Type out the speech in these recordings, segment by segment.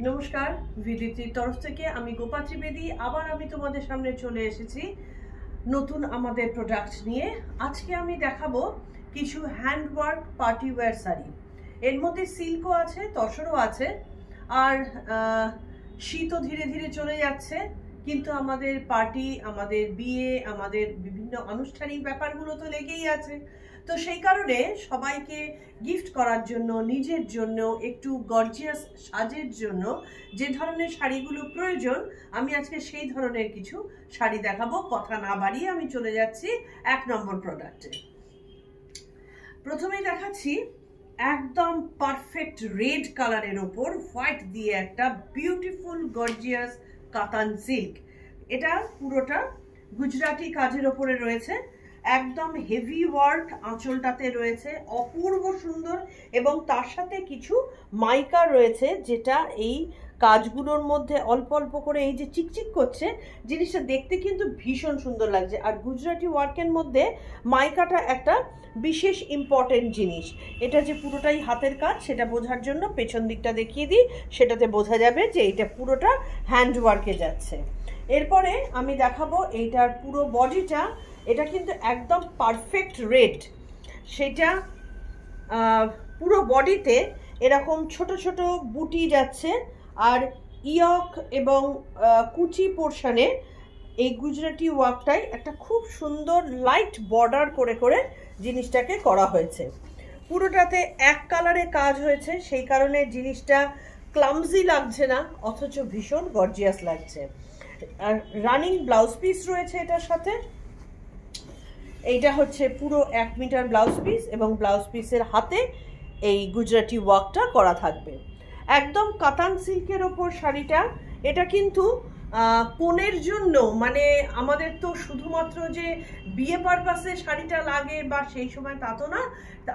নমস্কার, ভিডিওটির তরফ থেকে আমি গোপা ত্রিবেদী আবার আমি তোমাদের সামনে চলে এসেছি নতুন আমাদের প্রোডাক্ট নিয়ে। আজকে আমি দেখাবো কিছু হ্যান্ডওয়ার্ক পার্টি ওয়্যার শাড়ি। এর মধ্যে সিল্কও আছে, তসরও আছে, আর শীতও ধীরে ধীরে চলে যাচ্ছে, কিন্তু আমাদের পার্টি, আমাদের বিয়ে, আমাদের বিভিন্ন আনুষ্ঠানিক ব্যাপারগুলো তো লেগেই আছে। তো সেই কারণে সবাইকে গিফট করার জন্য, নিজের জন্য, একটু গর্জিয়াস সাজের জন্য যে ধরনের শাড়িগুলো প্রয়োজন, আমি আজকে সেই ধরনের কিছু শাড়ি দেখাবো। কথা না বাড়িয়ে আমি চলে যাচ্ছি 1 নম্বর প্রোডাক্টে। প্রথমেই দেখাচ্ছি একদম পারফেক্ট রেড কালারের ওপর হোয়াইট দিয়ে একটা বিউটিফুল গর্জিয়াস কাতান সিল্ক। এটা পুরোটা গুজরাটি কাজের ওপরে রয়েছে, একদম হেভি ওয়ার্ক আঁচলটাতে রয়েছে, অপূর্ব সুন্দর, এবং তার সাথে কিছু মাইকা রয়েছে, যেটা এই কাজগুলোর মধ্যে অল্প অল্প করে এই যে চিকচিক করছে, জিনিসটা দেখতে কিন্তু ভীষণ সুন্দর লাগছে। আর গুজরাটি ওয়ার্কের মধ্যে মাইকাটা একটা বিশেষ ইম্পর্টেন্ট জিনিস। এটা যে পুরোটাই হাতের কাজ সেটা বোঝার জন্য পেছন দিকটা দেখিয়ে দিই, সেটাতে বোঝা যাবে যে এটা পুরোটা হ্যান্ড ওয়ার্কে যাচ্ছে। এরপরে আমি দেখাবো এইটার পুরো বডিটা। এটা কিন্তু একদম পারফেক্ট রেড, সেটা পুরো বডিতে এরকম ছোট ছোট বুটি যাচ্ছে, আর ইয়ক এবং কুচি পোর্শনে এই গুজরাটি ওয়ার্কটাই একটা খুব সুন্দর লাইট বর্ডার করে করে জিনিসটাকে করা হয়েছে। পুরোটাতে এক কালারে কাজ হয়েছে, সেই কারণে জিনিসটা ক্লামজি লাগছে না, অথচ ভীষণ গর্জিয়াস লাগছে। আর রানিং ব্লাউজ পিস রয়েছে এটার সাথে। এইটা হচ্ছে পুরো 1 মিটার ব্লাউজ পিস, এবং ব্লাউজ পিসের হাতে এই গুজরাটি ওয়ার্কটা করা থাকবে। একদম কাতান সিল্কের ওপর শাড়িটা। এটা কিন্তু কোণের জন্য, মানে আমাদের তো শুধুমাত্র যে বিয়ে পারপাসে শাড়িটা লাগে বা সেই সময় তা তো না,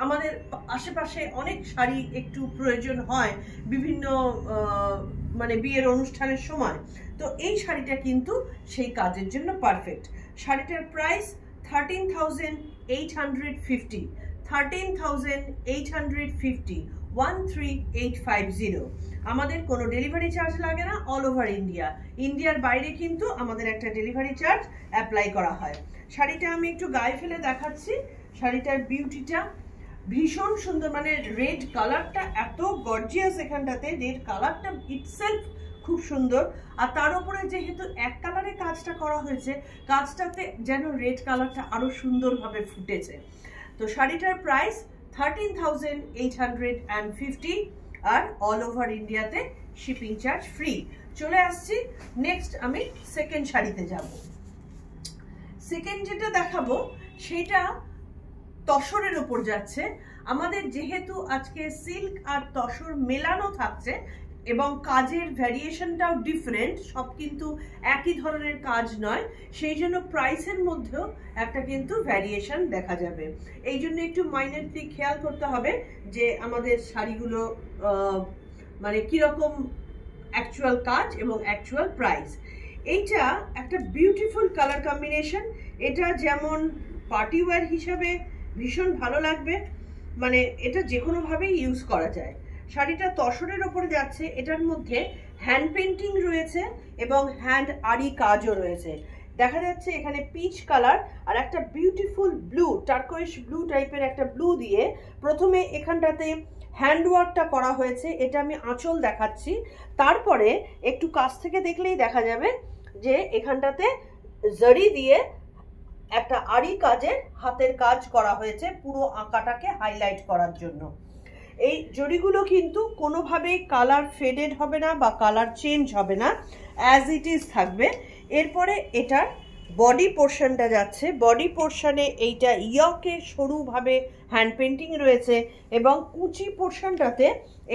আমাদের আশেপাশে অনেক শাড়ি একটু প্রয়োজন হয় বিভিন্ন মানে বিয়ের অনুষ্ঠানের সময়। তো এই শাড়িটা কিন্তু সেই কাজের জন্য পারফেক্ট। শাড়িটার প্রাইস 13,850, 13,850, 13850। আমাদের কোনো ডেলিভারি চার্জ লাগে না, অল ওভার ইন্ডিয়া। ইন্ডিয়ার বাইরে কিন্তু আমাদের একটা ডেলিভারি চার্জ অ্যাপ্লাই করা হয়। শাড়িটা আমি একটু গায়ে ফেলে দেখাচ্ছি। শাড়িটার বিউটিটা ভীষণ সুন্দর, মানে রেড কালারটা এত গর্জিয়াস, এখানটাতে রেড কালারটা ইটসেলফ খুব সুন্দর। আর তার উপরে যেহেতু এক কালারে কাজটা করা হয়েছে, কাজটাতে যেন রেড কালারটা আরো সুন্দরভাবে ফুটেছে। তো শাড়িটার প্রাইস 13,850, আর অল ওভার ইন্ডিয়াতে শিপিং চার্জ ফ্রি। চলে আসছি নেক্সট, আমি সেকেন্ড শাড়িতে যাব। সেকেন্ড যেটা দেখাবো সেটা তসরের উপর যাচ্ছে। আমাদের যেহেতু আজকে সিল্ক আর তসর মেলানো থাকছে, এবং কাজের ভ্যারিয়েশনটাও ডিফারেন্ট, সব কিন্তু একই ধরনের কাজ নয়, সেই জন্য প্রাইসের মধ্যেও একটা কিন্তু ভ্যারিয়েশন দেখা যাবে। এই জন্য একটু মাইনরলি খেয়াল করতে হবে যে আমাদের শাড়িগুলো মানে কিরকম অ্যাকচুয়াল কাজ এবং অ্যাকচুয়াল প্রাইস। এইটা একটা বিউটিফুল কালার কম্বিনেশন। এটা যেমন পার্টি ওয়্যার হিসাবে ভীষণ ভালো লাগবে, মানে এটা যে কোনোভাবেই ইউজ করা যায়। শাড়িটা তসরের ওপরে যাচ্ছে, এটার মধ্যে হ্যান্ড পেন্টিং রয়েছে এবং হ্যান্ড আরি কাজও রয়েছে। দেখা যাচ্ছে এখানে পিচ কালার আর একটা বিউটিফুল ব্লু, টার্কোয়েশ ব্লু টাইপের একটা ব্লু দিয়ে প্রথমে এখানটাতে হ্যান্ডওয়ার্কটা করা হয়েছে। এটা আমি আঁচল দেখাচ্ছি, তারপরে একটু কাছ থেকে দেখলেই দেখা যাবে যে এখানটাতে জরি দিয়ে একটা আরি কাজের হাতের কাজ করা হয়েছে, পুরো আঁকাটাকে হাইলাইট করার জন্য। এই জরিগুলো কিন্তু কোনোভাবেই কালার ফেডেড হবে না বা কালার চেঞ্জ হবে না, অ্যাজ ইট ইজ থাকবে। এরপরে এটার বডি পোর্শনটা যাচ্ছে। বডি পোর্শনে এইটা ইয়কে সরুভাবে হ্যান্ড পেন্টিং রয়েছে, এবং কুচি পোর্শনটাতে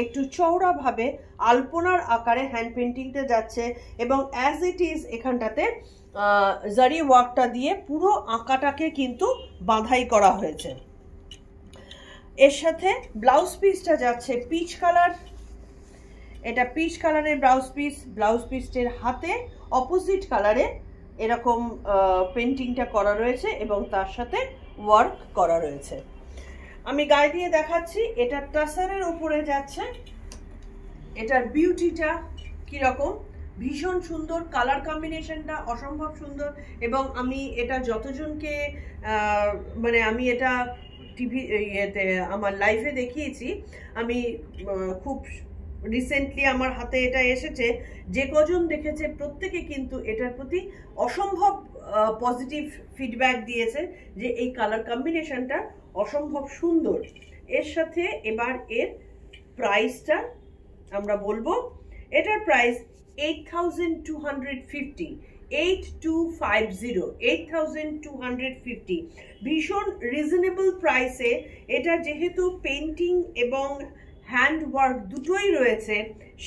একটু চওড়াভাবে আলপনার আকারে হ্যান্ড পেন্টিংটা যাচ্ছে, এবং অ্যাজ ইট ইজ এখানটাতে জারি ওয়ার্কটা দিয়ে পুরো আঁকাটাকে কিন্তু বাঁধাই করা হয়েছে। এর সাথে ব্লাউজ পিসটা যাচ্ছে পিচ কালার। এটা পিচ কালারের ব্লাউজ পিস। ব্লাউজ পিসের হাতে অপোজিট কালারে এরকম পেন্টিংটা করা রয়েছে, এবং তার সাথে ওয়ার্ক করা রয়েছে। আমি গায়ে দিয়ে দেখাচ্ছি। এটা টাসারের উপরে যাচ্ছে। এটার বিউটিটা কিরকম, ভীষণ সুন্দর কালার কম্বিনেশনটা, অসম্ভব সুন্দর। এবং আমি এটা যতজনকে মানে আমি এটা টিভি ইয়েতে আমার লাইভে দেখিয়েছি, আমি খুব রিসেন্টলি আমার হাতে এটা এসেছে, যে কজন দেখেছে প্রত্যেকে কিন্তু এটার প্রতি অসম্ভব পজিটিভ ফিডব্যাক দিয়েছে যে এই কালার কম্বিনেশনটা অসম্ভব সুন্দর। এর সাথে এবার এর প্রাইসটা আমরা বলবো। এটার প্রাইস 8250, 8250, ভীষণ রিজনেবল প্রাইসে। এটা যেহেতু পেন্টিং এবং হ্যান্ড ওয়ার্ক দুটোই রয়েছে,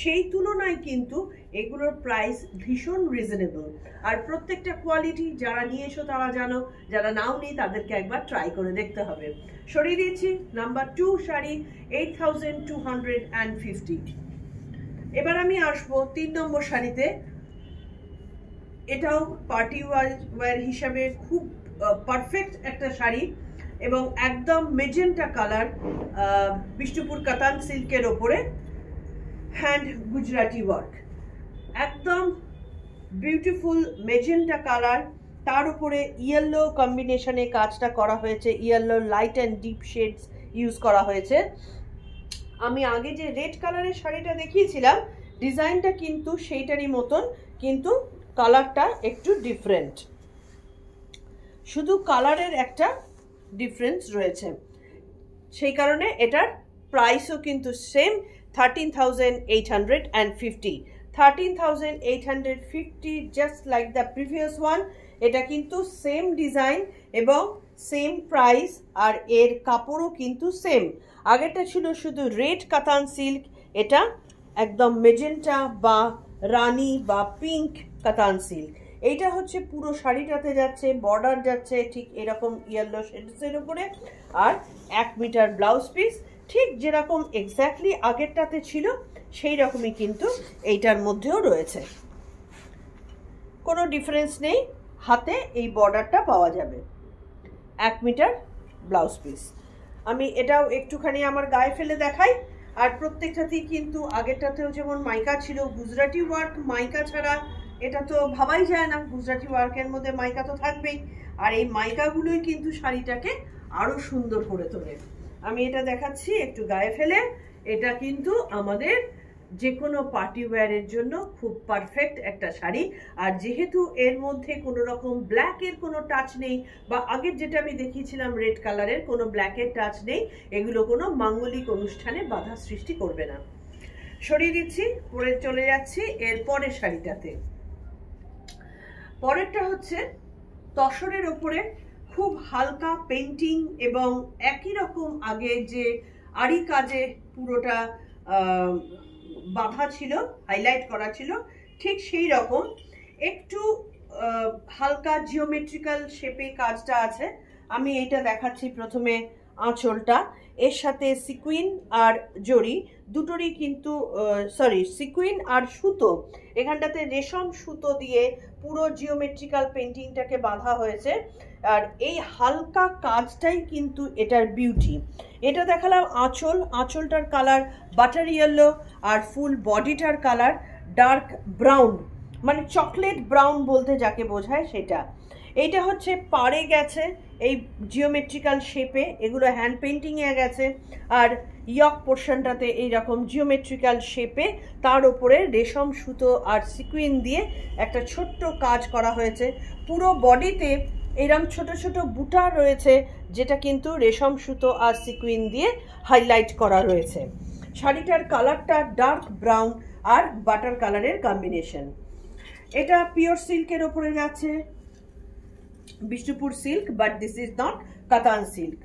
সেই তুলনায় কিন্তু এগুলোর প্রাইস ভীষণ রিজনেবল। আর প্রত্যেকটা কোয়ালিটি যারা নিয়ে এসো তারা জানো, যারা নাও নি তাদেরকে একবার ট্রাই করে দেখতে হবে। সরিয়ে দিয়েছি নাম্বার 2 শাড়ি 8250। এবার আমি আসবো 3 নম্বর শাড়িতে। এটাও পার্টি ওয়্যার হিসাবে খুব পারফেক্ট একটা শাড়ি এবং একদম মেজেন্টা কালার, বিষ্ণুপুর কাতান সিল্কের ওপরে হ্যান্ড গুজরাটি ওয়ার্ক, একদম বিউটিফুল মেজেন্টা কালার, তার উপরে ইয়েলো কম্বিনেশনে কাজটা করা হয়েছে, yellow light and deep shades use করা হয়েছে। আমি আগে যে রেড কালারের শাড়িটা দেখিয়েছিলাম ডিজাইনটা কিন্তু সেইটারই মতন, কিন্তু কালারটা একটু ডিফারেন্ট, শুধু কালারের একটা ডিফারেন্স রয়েছে, সেই কারণে এটার প্রাইসও কিন্তু same 13,850, 13,850, just like the previous one. এটা কিন্তু সেম ডিজাইন এবং সেম প্রাইস, আর এর কাপড়ও কিন্তু সেম। আগেরটা ছিল শুধু রেড কাতান সিল্ক, এটা একদম মেজেন্টা বা রানী বা পিঙ্ক কাতান সিল্ক। এইটা হচ্ছে পুরো শাড়িটাতে যাচ্ছে, বর্ডার যাচ্ছে ঠিক এরকম ইয়েলো শেডসের উপরে, আর 1 মিটার ব্লাউজ পিস, ঠিক যেরকম এক্স্যাক্টলি আগেরটাতে ছিল সেই রকমই কিন্তু এইটার মধ্যেও রয়েছে, কোনো ডিফারেন্স নেই। হাতে এই বর্ডারটা পাওয়া যাবে, 1 মিটার ব্লাউজ পিস। আমি এটাও একটুখানি আমার গায়ে ফেলে দেখাই। আর প্রত্যেকটাতেই কিন্তু আগেরটাতেও যেমন মাইকা ছিল, গুজরাটি ওয়ার্ক মাইকা ছাড়া এটা তো ভাবাই যায় না, গুজরাটি ওয়ার্কের মধ্যে মাইকা তো থাকবেই, আর এই মাইকাগুলোই কিন্তু শাড়িটাকে আরো সুন্দর করে তোলে। আমি এটা দেখাচ্ছি একটু গায়ে ফেলে। এটা কিন্তু আমাদের যে কোনো পার্টি ওয়্যারের জন্য খুব পারফেক্ট একটা শাড়ি। আর যেহেতু এর মধ্যে কোনো রকম ব্ল্যাকের কোনো টাচ নেই, বা আগের যেটা আমি দেখিয়েছিলাম রেড কালারের কোনো ব্ল্যাকের টাচ নেই, এগুলো কোনো মাঙ্গলিক অনুষ্ঠানে বাধা সৃষ্টি করবে না। সরিয়ে দিচ্ছি, পরে চলে যাচ্ছি এর পরের শাড়িটাতে। পরেরটা হচ্ছে তসরের ওপরে খুব হালকা পেন্টিং এবং একই রকম আগে যে আড়ি কাজে পুরোটা বাঁধা ছিল, হাইলাইট করা ছিল, ঠিক সেই রকম একটু হালকা জিওমেট্রিক্যাল শেপে কাজটা আছে। আমি এইটা দেখাচ্ছি প্রথমে আঁচলটা, এর সাথে সিকুইন আর জড়ি দুটোরই কিন্তু সিকুইন আর সুতো, এখানটাতে রেশম সুতো দিয়ে পুরো জিওমেট্রিক্যাল পেন্টিংটাকে বাঁধা হয়েছে। আর এই হালকা কাজটাই কিন্তু এটার বিউটি। এটা দেখালাম আঁচল, আঁচলটার কালার বাটার ইয়েলো, আর ফুল বডিটার কালার ডার্ক ব্রাউন, মানে চকলেট ব্রাউন বলতে যাকে বোঝায় সেটা। এইটা হচ্ছে পাড়ে গেছে এই জিওমেট্রিক্যাল শেপে, এগুলো হ্যান্ড পেন্টিংয়ে গেছে। আর ইয়ক পোর্শনটাতে এইরকম জিওমেট্রিক্যাল শেপে, তার উপরে রেশম সুতো আর সিকুইন দিয়ে একটা ছোট্ট কাজ করা হয়েছে। পুরো বডিতে এরকম ছোট ছোট বুটা রয়েছে, যেটা কিন্তু রেশম সুতো আর সিকুইন দিয়ে হাইলাইট করা রয়েছে। শাড়িটার কালারটা ডার্ক ব্রাউন আর বাটার কালারের কম্বিনেশন। এটা পিওর সিল্কের ওপরে যাচ্ছে, Bishnupur silk, but this is not কাতান সিল্ক।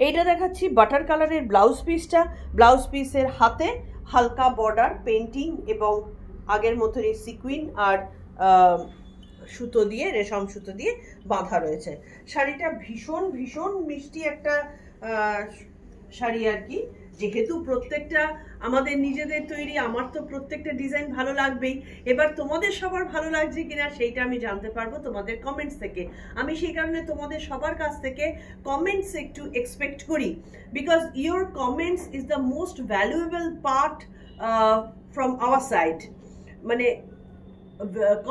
এইটা দেখাচ্ছি বাটার কালারের ব্লাউজ পিসটা। ব্লাউজ পিসের হাতে হালকা বর্ডার পেন্টিং এবং আগের মতনই সিকুইন আর সুতো দিয়ে, রেশম সুতো দিয়ে বাঁধা রয়েছে। শাড়িটা ভীষণ ভীষণ মিষ্টি একটা শাড়ি আর কি। যেহেতু প্রত্যেকটা আমাদের নিজেদের তৈরি, আমার তো প্রত্যেকটা ডিজাইন ভালো লাগবেই। এবার তোমাদের সবার ভালো লাগছে কিনা সেইটা আমি জানতে পারবো তোমাদের কমেন্টস থেকে। আমি সেই কারণে তোমাদের সবার কাছ থেকে কমেন্টস একটু এক্সপেক্ট করি, because your comments is the most valuable part from our side. মানে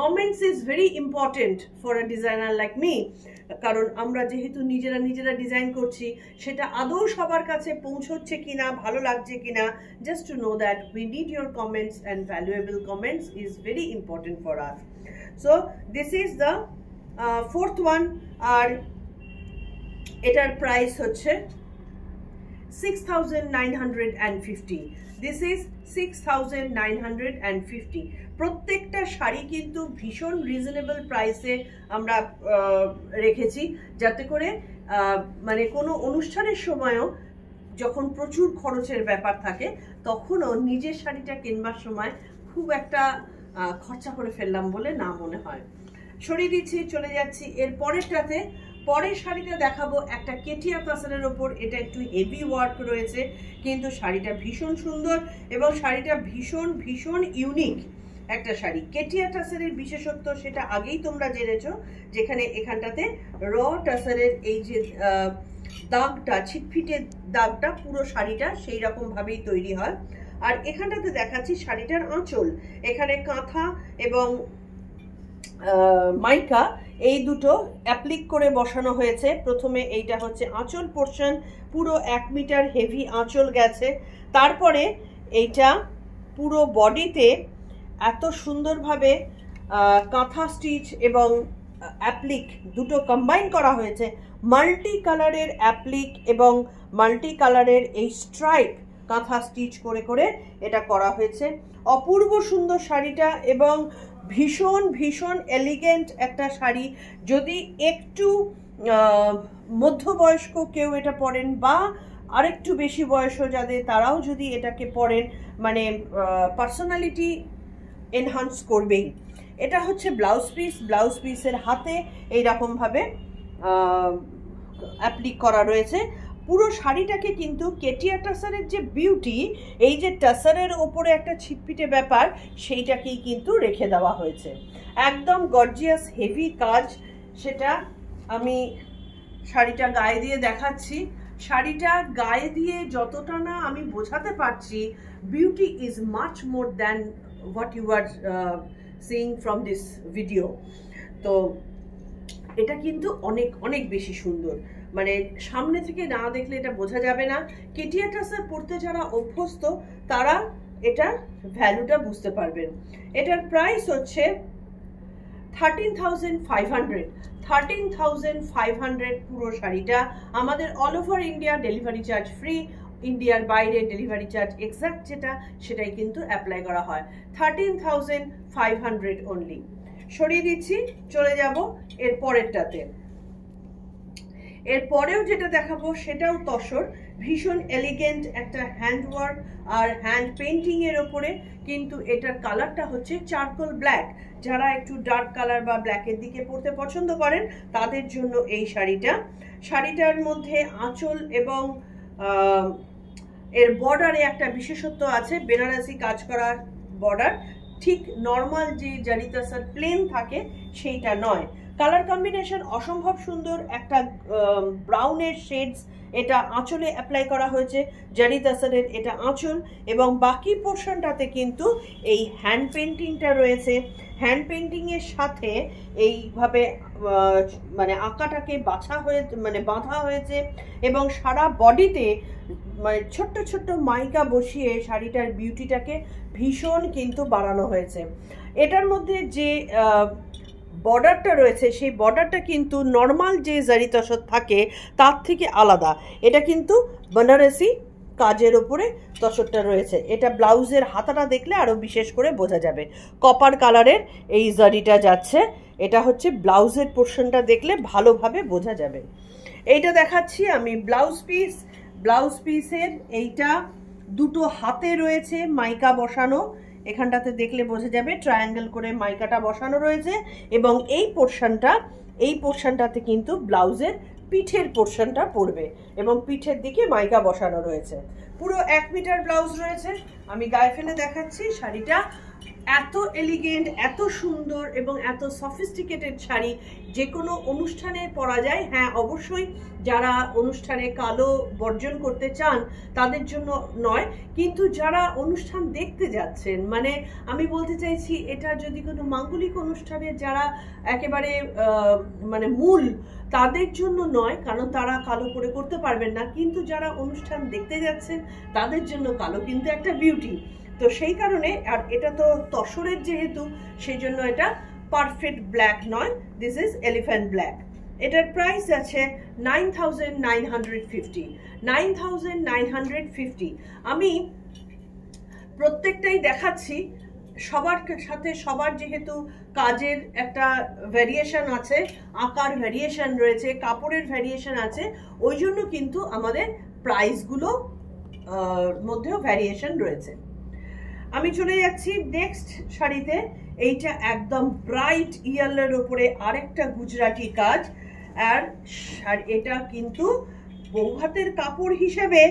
comments is very important for a designer like me, কারণ আমরা যেহেতু নিজেরা ডিজাইন করছি, সেটা আদৌ সবার কাছে পৌঁছচ্ছে কিনা, ভালো লাগছে কিনা, just to know that we need your comments and valuable comments is very important for us. So this is the fourth one, আর এটার প্রাইস হচ্ছে 6,950। This is 6,950। প্রত্যেকটা শাড়ি কিন্তু ভীষণ রিজনেবল প্রাইসে আমরা রেখেছি, যাতে করে মানে কোনো অনুষ্ঠানের সময়ও যখন প্রচুর খরচের ব্যাপার থাকে, তখনও নিজের শাড়িটা কেনবার সময় খুব একটা খরচা করে ফেললাম বলে না মনে হয়। সরিয়ে দিচ্ছি, চলে যাচ্ছি এর পরেরটাতে। পরের শাড়িটা দেখাবো একটা কেটিয়া তাসারের ওপর। এটা একটু হেভি ওয়ার্ক রয়েছে, কিন্তু শাড়িটা ভীষণ সুন্দর এবং শাড়িটা ভীষণ ইউনিক একটা শাড়ি। কেটিয়া টাসারের বিশেষত্ব সেটা আগেই তোমরা জেনেছো, যেখানে এখানটাতে র টাসারের এই যে দাগটা, ছিটফিটে দাগটা পুরো শাড়িটা সেই রকম ভাবেই তৈরি হয়। আর এখানটাতে দেখাচ্ছি শাড়িটার আঁচল, এখানে কাঁথা এবং মাইকা এই দুটো অ্যাপ্লিক করে বসানো হয়েছে। প্রথমে এইটা হচ্ছে আঁচল পোর্শন, পুরো 1 মিটার হেভি আঁচল গেছে। তারপরে এইটা পুরো বডিতে এত সুন্দরভাবে কাঁথা স্টিচ এবং অ্যাপ্লিক দুটো কম্বাইন করা হয়েছে। মাল্টি কালারের অ্যাপ্লিক এবং মাল্টি কালারের এই স্ট্রাইপ কাঁথা স্টিচ করে করে এটা করা হয়েছে। অপূর্ব সুন্দর শাড়িটা এবং ভীষণ এলিগেন্ট একটা শাড়ি। যদি একটু মধ্যবয়স্ক কেউ এটা পরেন বা আরেকটু বেশি বয়স যাদের, তারাও যদি এটাকে পরেন, মানে পার্সোনালিটি এনহান্স করবেই। এটা হচ্ছে ব্লাউজ পিস। ব্লাউজ পিসের হাতে এইরকমভাবে অ্যাপ্লিক করা রয়েছে। পুরো শাড়িটাকে কিন্তু কেটিয়া টাসারের যে বিউটি, এই যে টাসারের ওপরে একটা ছিটপিটে ব্যাপার, সেইটাকেই কিন্তু রেখে দেওয়া হয়েছে। একদম গর্জিয়াস হেভি কাজ। সেটা আমি শাড়িটা গায়ে দিয়ে দেখাচ্ছি। শাড়িটা গায়ে দিয়ে যতটা না আমি বোঝাতে পারছি, beauty is much more than what you are seeing from this video. তো এটা কিন্তু অনেক বেশি সুন্দর, মানে সামনে থেকে না দেখলে এটা বোঝা যাবে না। কেটিয়া টাসার পরতে যারা অভ্যস্ত, তারা এটা ভ্যালুটা বুঝতে পারবেন। এটার প্রাইস হচ্ছে 13,500। 13,500 পুরো শাড়িটা। আমাদের all over India delivery charge free. ইন্ডিয়ার বাইরে ডেলিভারি চার্জ এক্সাক্ট যেটা, সেটাই কিন্তু অ্যাপ্লাই করা হয়। 13,500 অনলি। সরিয়ে দিচ্ছি, চলে যাব এর পরেরটাতে। এর পরেও যেটা দেখাবো সেটাও তসর, ভীষণ এলিগেন্ট একটা হ্যান্ডওয়ার্ক আর হ্যান্ড পেন্টিং এর ওপরে, কিন্তু এটার কালারটা হচ্ছে চারকোল ব্ল্যাক। যারা একটু ডার্ক কালার বা ব্ল্যাকের দিকে পরতে পছন্দ করেন, তাদের জন্য এই শাড়িটা। শাড়িটার মধ্যে আঁচল এবং এর বর্ডারে একটা বিশেষত্ব আছে, বেনারসি কাজ করা বর্ডার। ঠিক নর্মাল যে জারি তাসার প্লেন থাকে সেইটা নয়। কালার কম্বিনেশন অসম্ভব সুন্দর। একটা ব্রাউনের শেডস এটা আঁচলে অ্যাপ্লাই করা হয়েছে, জারি তাসারের এটা আঁচল, এবং বাকি পোর্শনটাতে কিন্তু এই হ্যান্ড পেন্টিংটা রয়েছে। হ্যান্ড পেন্টিংয়ের সাথে এইভাবে মানে আঁকাটাকে বাঁধা হয়েছে এবং সারা বডিতে মানে ছোট্ট মাইকা বসিয়ে শাড়িটার বিউটিটাকে ভীষণ কিন্তু বাড়ানো হয়েছে। এটার মধ্যে যে বর্ডারটা রয়েছে, সেই বর্ডারটা কিন্তু নর্মাল যে জারি তসর থাকে তার থেকে আলাদা। এটা কিন্তু বেনারসি কাজের ওপরে তসরটা রয়েছে। এটা ব্লাউজের হাতাটা দেখলে আরও বিশেষ করে বোঝা যাবে। কপার কালারের এই জারিটা যাচ্ছে, এটা হচ্ছে ব্লাউজের পোর্শনটা দেখলে ভালোভাবে বোঝা যাবে। এইটা দেখাচ্ছি আমি ব্লাউজ পিস। ব্লাউজ পিসের এইটা দুটো হাতে রয়েছে মাইকা বসানো, এখানটাতে দেখলে বোঝা যাবে ট্রায়াঙ্গেল করে মাইকাটা বসানো রয়েছে, এবং এই পোর্শনটাতে কিন্তু ব্লাউজের পিঠের পোর্শনটা পড়বে এবং পিঠের দিকে মাইকা বসানো রয়েছে। পুরো 1 মিটার ব্লাউজ রয়েছে। আমি গায়ে ফেলে দেখাচ্ছি। শাড়িটা এত এলিগেন্ট, এত সুন্দর এবং এত সফিস্টিকেটেড শাড়ি যে কোনো অনুষ্ঠানে পরা যায়। হ্যাঁ, অবশ্যই যারা অনুষ্ঠানে কালো বর্জন করতে চান তাদের জন্য নয়, কিন্তু যারা অনুষ্ঠান দেখতে যাচ্ছেন, মানে আমি বলতে চাইছি এটা যদি কোনো মাঙ্গলিক অনুষ্ঠানে যারা একেবারে মানে মূল, তাদের জন্য নয়, কারণ তারা কালো করে করতে পারবেন না, কিন্তু যারা অনুষ্ঠান দেখতে যাচ্ছেন তাদের জন্য কালো কিন্তু একটা বিউটি। তো সেই কারণে, আর এটা তো তসরের যেহেতু, সেই জন্য এটা পারফেক্ট ব্ল্যাক নয়, দিস ইজ এলিফ্যান্ট ব্ল্যাক। এটার প্রাইস আছে 9,950। 9,950। আমি প্রত্যেকটাই দেখাচ্ছি, সবার সাথে সবার যেহেতু কাজের একটা ভ্যারিয়েশন আছে, আকার ভ্যারিয়েশন রয়েছে, কাপড়ের ভ্যারিয়েশন আছে, ওই জন্য কিন্তু আমাদের প্রাইসগুলো মধ্যেও ভ্যারিয়েশন রয়েছে। আমি চলে যাচ্ছি নেক্সট শাড়িতে। এইটা একদম ব্রাইট ইয়েলোর উপরে আরেকটা গুজরাটি কাজ, আর এটা কিন্তু বৌভাতের কাপড় হিসেবে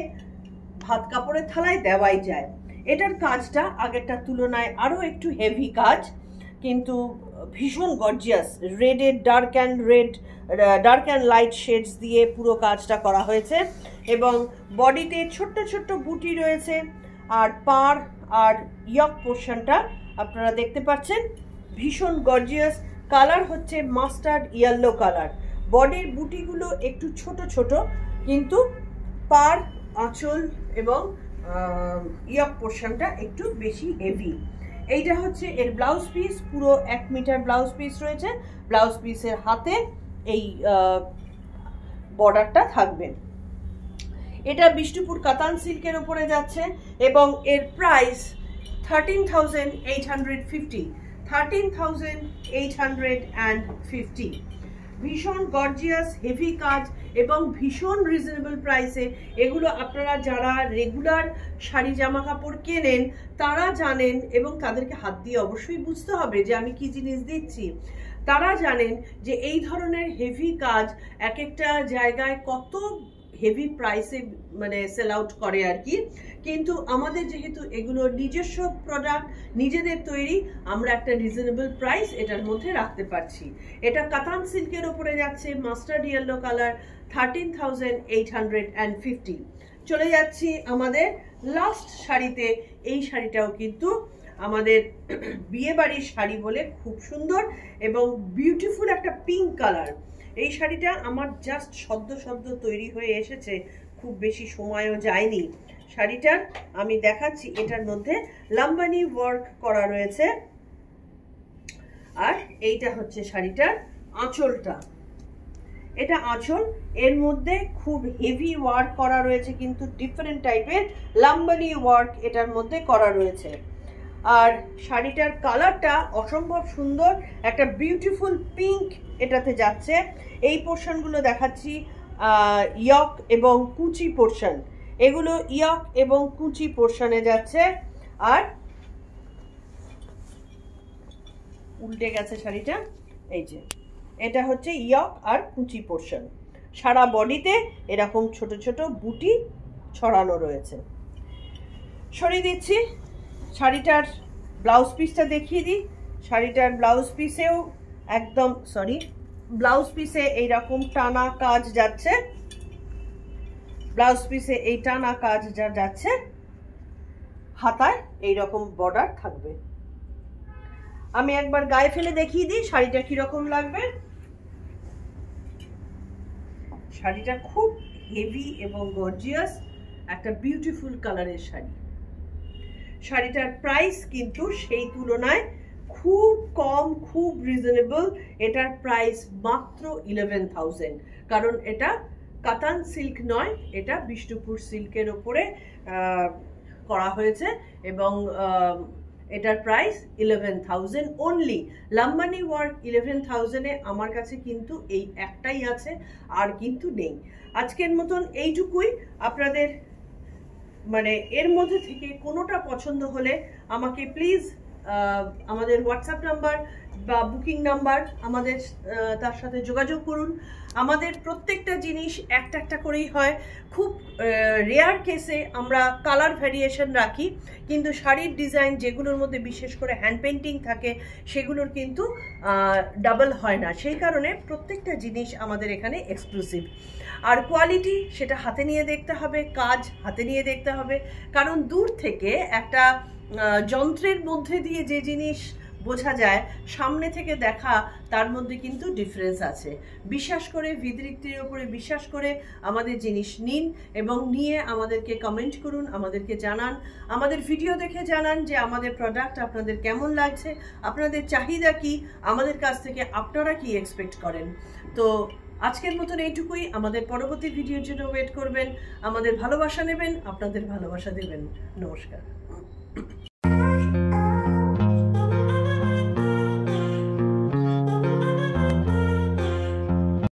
ভাত কাপড়ের থালায় দেওয়াই যায়। এটার কাজটা আগেরটার তুলনায় আরো একটু হেভি কাজ, কিন্তু ভীষণ গর্জিয়াস। রেডের ডার্ক অ্যান্ড লাইট শেডস দিয়ে পুরো কাজটা করা হয়েছে, এবং বডিতে ছোট্ট ছোট্ট বুটি রয়েছে, আর পাড় আর ইয়ক পোর্শনটা আপনারা দেখতে পাচ্ছেন ভীষণ গর্জিয়াস। কালার হচ্ছে মাস্টার্ড ইয়েলো কালার। বডির বুটিগুলো একটু ছোট ছোট, কিন্তু পাড়, আঁচল এবং ইয়ক পোর্শনটা একটু বেশি হেভি। এইটা হচ্ছে এর ব্লাউজ পিস, পুরো 1 মিটার ব্লাউজ পিস রয়েছে। ব্লাউজ পিসের হাতে এই বর্ডারটা থাকবে। এটা বিষ্ণুপুর কাতান সিল্কের উপরে যাচ্ছে, এবং এর প্রাইস 13,850। 13,850। ভীষণ গর্জিয়াস হেভি কাজ এবং ভীষণ রিজনেবল প্রাইসে। এগুলো আপনারা যারা রেগুলার শাড়ি জামা কাপড় কেনেন তারা জানেন, এবং তাদেরকে হাত দিয়ে অবশ্যই বুঝতে হবে যে আমি কি জিনিস দিচ্ছি। তারা জানেন যে এই ধরনের হেভি কাজ এক একটা জায়গায় কত হেভি প্রাইসে মানে সেল আউট করে আর কি, কিন্তু আমাদের যেহেতু এগুলো নিজস্ব প্রোডাক্ট, নিজেদের তৈরি, আমরা একটা রিজনেবল প্রাইস এটার মধ্যে রাখতে পারছি। এটা কাতান সিল্কের উপরে যাচ্ছে, মাস্টার্ড ইয়েলো কালার, 13,850। চলে যাচ্ছি আমাদের লাস্ট শাড়িতে। এই শাড়িটাও কিন্তু আমাদের বিয়ে বাড়ির শাড়ি বলে খুব সুন্দর এবং বিউটিফুল একটা পিঙ্ক কালার। এই শাড়িটা আমার জাস্ট সদ্য তৈরি হয়ে এসেছে, খুব বেশি সময়ও যায়নি। শাড়িটার আমি দেখাচ্ছি, এটার মধ্যে লাম্বানি ওয়ার্ক করা রয়েছে, আর এইটা হচ্ছে শাড়িটার আঁচলটা। এটা আঁচল, এর মধ্যে খুব হেভি ওয়ার্ক করা রয়েছে, কিন্তু ডিফারেন্ট টাইপের লাম্বানি ওয়ার্ক এটার মধ্যে করা রয়েছে। আর শাড়িটার কালারটা অসম্ভব সুন্দর, একটা বিউটিফুল পিঙ্ক এটাতে যাচ্ছে। এই পোর্শনগুলো দেখাচ্ছি ইয়ক এবং কুচি পোর্শন, এগুলো ইয়ক এবং কুচি পোর্শনে যাচ্ছে। আর উল্টে গেছে শাড়িটা, এই যে এটা হচ্ছে ইয়ক আর কুচি পোর্শন। সারা বডিতে এরকম ছোট ছোট বুটি ছড়ানো রয়েছে। সরিয়ে দিচ্ছি, শাড়িটার ব্লাউজ পিসটা দেখিয়ে দিই। শাড়িটার ব্লাউজ পিসেও একদম ব্লাউজ পিসে এইরকম টানা কাজ যাচ্ছে, ব্লাউজ পিসে এই টানা কাজ যা যাচ্ছে, হাতায় এইরকম বর্ডার থাকবে। আমি একবার গায়ে ফেলে দেখিয়ে দিই শাড়িটা কিরকম লাগবে। শাড়িটা খুব হেভি এবং গর্জিয়াস, একটা বিউটিফুল কালারের শাড়ি। শাড়িটার প্রাইস কিন্তু সেই তুলনায় খুব কম, খুব রিজনেবল। এটার প্রাইস মাত্র 11,000, কারণ এটা কাতান সিল্ক নয়, এটা বিষ্ণুপুর সিল্কের উপরে করা হয়েছে, এবং এটার প্রাইস 11,000 অনলি। লাম্বানি ওয়ার্ক 11,000-এ আমার কাছে কিন্তু এই একটাই আছে, আর কিন্তু নেই। আজকের মতন এইটুকুই। আপনাদের মানে এর মধ্যে থেকে কোনোটা পছন্দ হলে আমাকে প্লিজ আমাদের হোয়াটসঅ্যাপ নাম্বার বা বুকিং নাম্বার আমাদের তার সাথে যোগাযোগ করুন। আমাদের প্রত্যেকটা জিনিস একটা একটা করেই হয়, খুব রেয়ার কেসে আমরা কালার ভ্যারিয়েশন রাখি, কিন্তু শাড়ির ডিজাইন যেগুলোর মধ্যে বিশেষ করে হ্যান্ড পেন্টিং থাকে সেগুলোর কিন্তু ডাবল হয় না, সেই কারণে প্রত্যেকটা জিনিস আমাদের এখানে এক্সক্লুসিভ। আর কোয়ালিটি সেটা হাতে নিয়ে দেখতে হবে, কাজ হাতে নিয়ে দেখতে হবে, কারণ দূর থেকে একটা যন্ত্রের মধ্যে দিয়ে যে জিনিস বোঝা যায়, সামনে থেকে দেখা তার মধ্যে কিন্তু ডিফারেন্স আছে। বিশ্বাস করে, ভিদৃক্তির উপরে বিশ্বাস করে আমাদের জিনিস নিন এবং নিয়ে আমাদেরকে কমেন্ট করুন, আমাদেরকে জানান, আমাদের ভিডিও দেখে জানান যে আমাদের প্রোডাক্ট আপনাদের কেমন লাগছে, আপনাদের চাহিদা কি, আমাদের কাছ থেকে আপনারা কি এক্সপেক্ট করেন। তো আজকের মতন এইটুকুই। আমাদের পরবর্তী ভিডিওর জন্য ওয়েট করবেন, আমাদের ভালোবাসা নেবেন, আপনাদের ভালোবাসা দেবেন। নমস্কার।